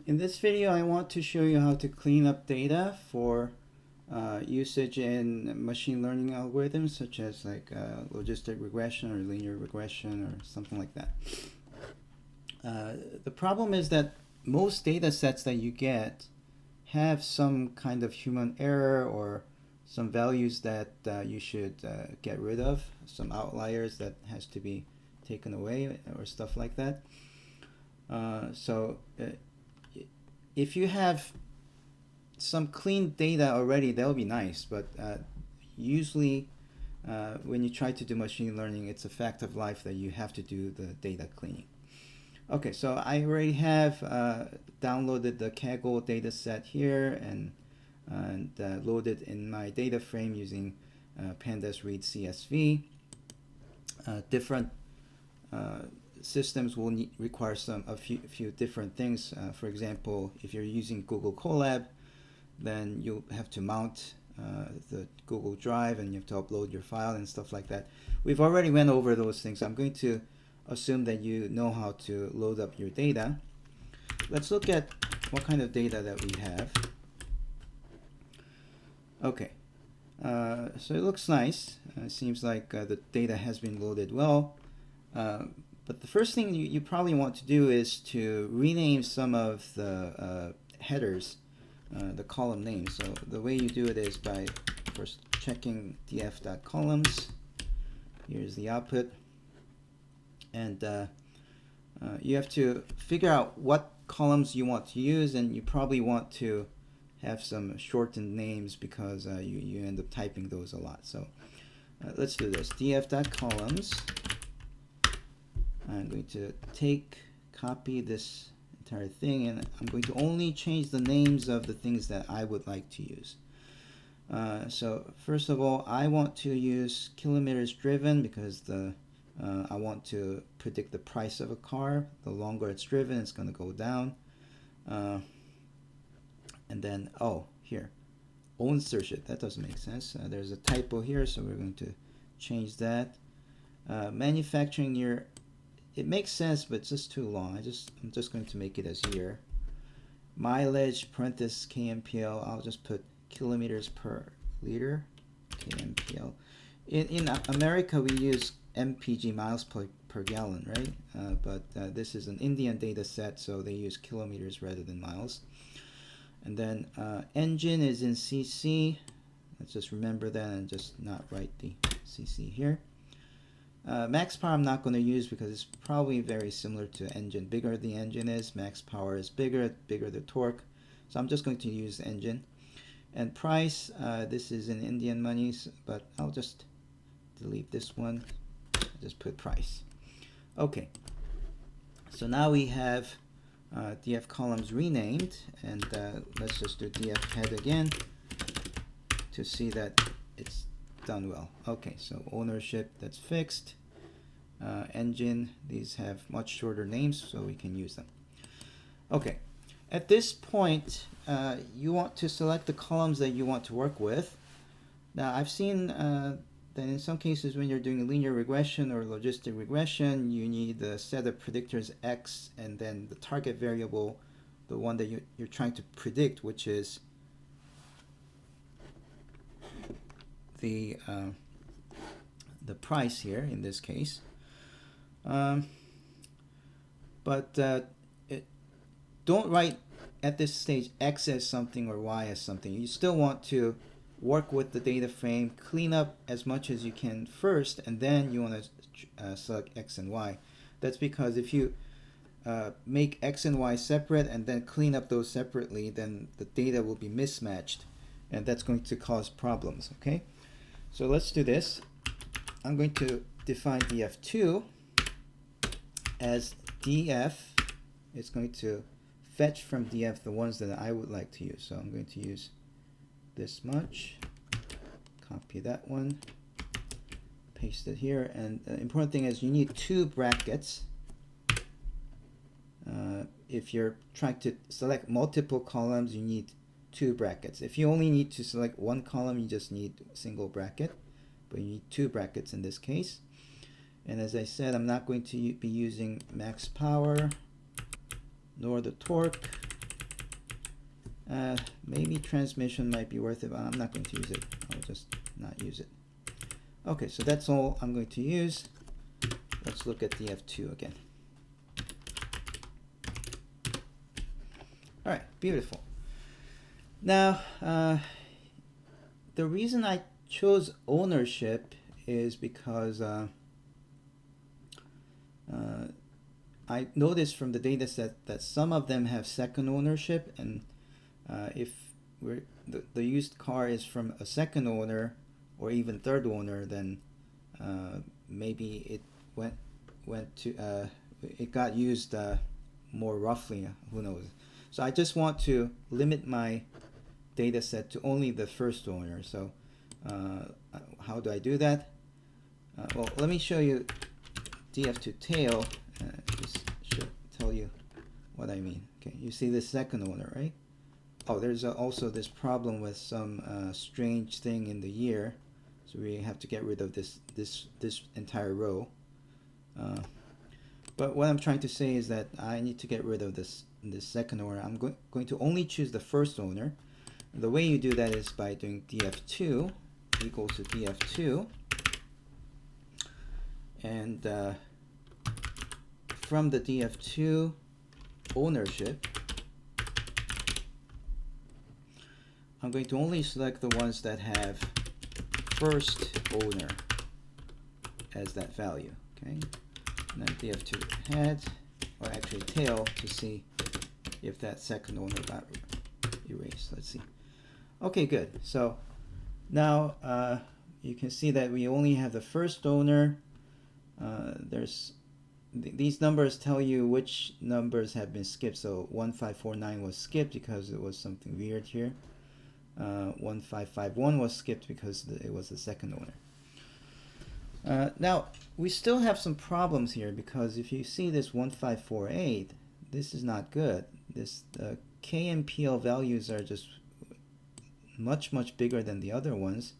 In this video, I want to show you how to clean up data for usage in machine learning algorithms, such as like logistic regression or linear regression or something like that. The problem is that most data sets that you get have some kind of human error or some values that you should get rid of, some outliers that has to be taken away or stuff like that. So if you have some clean data already, that would be nice, but usually when you try to do machine learning, it's a fact of life that you have to do the data cleaning. Okay, so I already have downloaded the Kaggle data set here and loaded in my data frame using pandas read CSV. Different systems will require a few different things. For example, if you're using Google Colab, then you'll have to mount the Google Drive and you have to upload your file and stuff like that. We've already went over those things. I'm going to assume that you know how to load up your data. Let's look at what kind of data that we have. Okay, so it looks nice. It seems like the data has been loaded well. But the first thing you probably want to do is to rename some of the headers, the column names. So the way you do it is by first checking df.columns. Here's the output. And you have to figure out what columns you want to use, and you probably want to have some shortened names because you end up typing those a lot. So let's do this. df.columns. I'm going to copy this entire thing, and I'm going to only change the names of the things that I would like to use. So first of all, I want to use kilometers driven because I want to predict the price of a car. The longer it's driven, it's going to go down. And then, here, unsearched. That doesn't make sense. There's a typo here, so we're going to change that. Manufacturing year. It makes sense, but it's just too long. I'm just going to make it as year. Mileage, parenthesis, KMPL. I'll just put kilometers per liter, KMPL. In America, we use MPG, miles per gallon, right? But this is an Indian data set, so they use kilometers rather than miles. And then engine is in CC. Let's just remember that and just not write the CC here. Max power I'm not going to use because it's probably very similar to engine. Bigger the engine is, max power is bigger the torque. So I'm just going to use engine. And price, this is in Indian monies, but I'll just delete this one. I'll just put price. Okay, so now we have df columns renamed, and let's just do df head again to see that it's done well. Okay, so ownership, that's fixed. Engine, these have much shorter names, so we can use them. Okay, at this point, you want to select the columns that you want to work with. Now, I've seen that in some cases when you're doing linear regression or logistic regression, you need a set of predictors X and then the target variable, the one that you're trying to predict, which is the price here in this case. Don't write at this stage X as something or Y as something. You still want to work with the data frame, clean up as much as you can first, and then you want to select X and Y. That's because if you make X and Y separate and then clean up those separately, then the data will be mismatched, and that's going to cause problems. Okay, so let's do this. I'm going to define df2 as df. It's going to fetch from df the ones that I would like to use. So I'm going to use this much, copy that one, paste it here, and the important thing is you need 2 brackets. If you're trying to select multiple columns, you need 2 brackets. If you only need to select 1 column, you just need a single bracket, but you need 2 brackets in this case. And as I said, I'm not going to be using max power nor the torque. Maybe transmission might be worth it, but I'm not going to use it. I'll just not use it. Okay, so that's all I'm going to use. Let's look at df2 again. All right, beautiful. Now, the reason I chose ownership is because I noticed from the data set that some of them have second ownership, and if the used car is from a second owner or even third owner, then maybe it it got used more roughly. Who knows? So I just want to limit my data set to only the first owner. So how do I do that? Well, let me show you df2 tail. Just tell you what I mean. Okay, you see the second owner, right? Oh, there's also this problem with some strange thing in the year, so we have to get rid of this entire row. But what I'm trying to say is that I need to get rid of this second owner. I'm going to only choose the first owner. And the way you do that is by doing df2 equals to df2, and from the df2 ownership, I'm going to only select the ones that have first owner as that value. Okay, and then df2 head, or actually tail, to see if that second owner got erased. Let's see. Okay, good. So now you can see that we only have the first owner. These numbers tell you which numbers have been skipped. So 1549 was skipped because it was something weird here. 1551 was skipped because it was the second owner. Now we still have some problems here, because if you see this 1548, this is not good. This KMPL values are just much bigger than the other ones.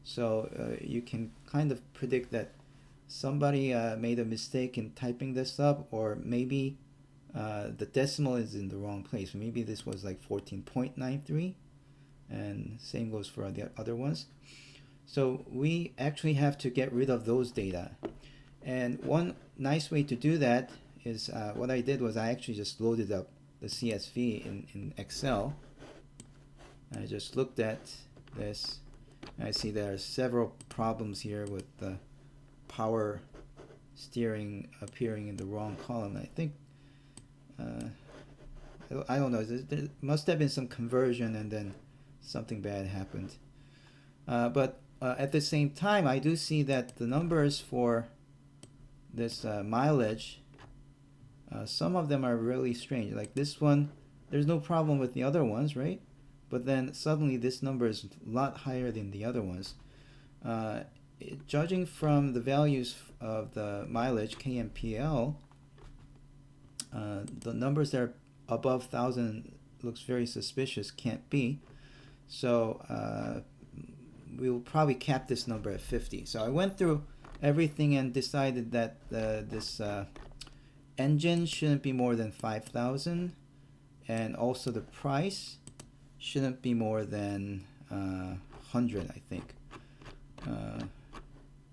So you can kind of predict that somebody made a mistake in typing this up, or maybe the decimal is in the wrong place. Maybe this was like 14.93, and same goes for the other ones. So we actually have to get rid of those data. And one nice way to do that is what I did was I actually just loaded up the CSV in Excel. I just looked at this. I see there are several problems here with the power steering appearing in the wrong column. I think I don't know. There must have been some conversion, and then something bad happened. But at the same time, I do see that the numbers for this mileage, some of them are really strange. Like this one, there's no problem with the other ones, right? But then suddenly this number is a lot higher than the other ones. Judging from the values of the mileage, KMPL, the numbers that are above 1,000 looks very suspicious, can't be. So we will probably cap this number at 50. So I went through everything and decided that this engine shouldn't be more than 5,000, and also the price shouldn't be more than 100, I think.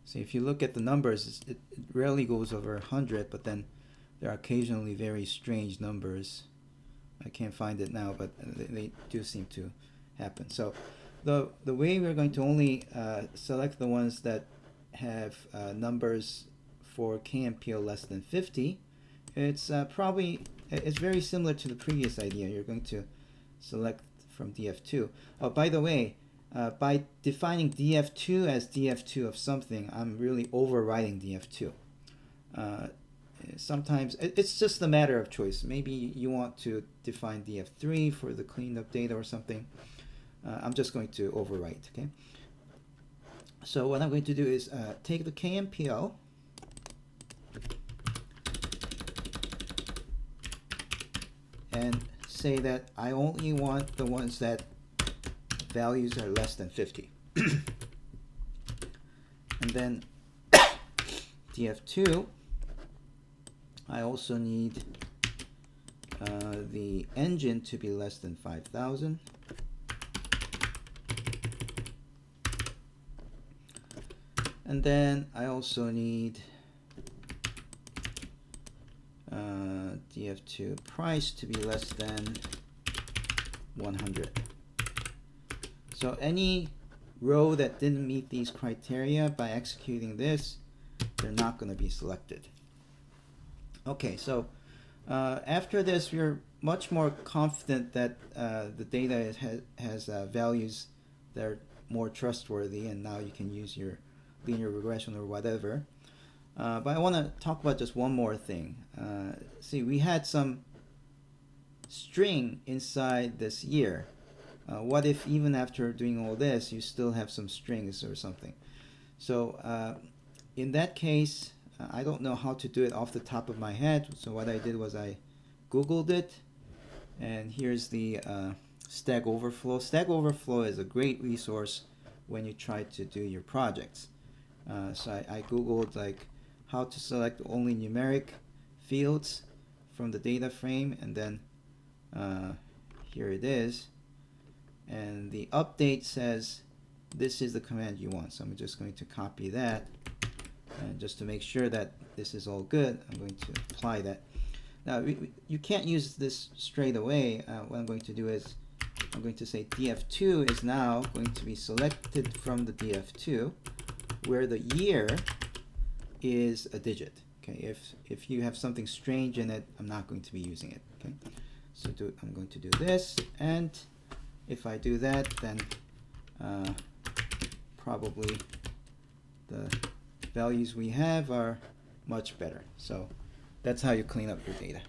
So if you look at the numbers, it rarely goes over 100, but then there are occasionally very strange numbers. I can't find it now, but they do seem to happen. So the way we're going to only select the ones that have numbers for KMPL less than 50, it's very similar to the previous idea. You're going to select from df2. Oh, by the way, by defining df2 as df2 of something, I'm really overriding df2. Sometimes it's just a matter of choice. Maybe you want to define df3 for the cleaned up data or something. I'm just going to overwrite. Okay. So what I'm going to do is take the KMPL and say that I only want the ones that values are less than 50. And then df2, I also need the engine to be less than 5,000. And then I also need df2 price to be less than 100. So any row that didn't meet these criteria, by executing this, they're not going to be selected. Okay, so after this, we're much more confident that the data has values that are more trustworthy, and now you can use your linear regression or whatever. But I want to talk about just one more thing. See, we had some string inside this year. What if even after doing all this, you still have some strings or something? So in that case, I don't know how to do it off the top of my head. So what I did was I Googled it, and here's the Stack Overflow. Stack Overflow is a great resource when you try to do your projects. So I Googled like how to select only numeric fields from the data frame, and then here it is. And the update says this is the command you want. So I'm just going to copy that, and just to make sure that this is all good, I'm going to apply that. Now you can't use this straight away. What I'm going to do is I'm going to say df2 is now going to be selected from the df2 where the year is a digit. Okay, if you have something strange in it, I'm not going to be using it. Okay, so I'm going to do this, and if I do that, then probably the values we have are much better. So that's how you clean up your data.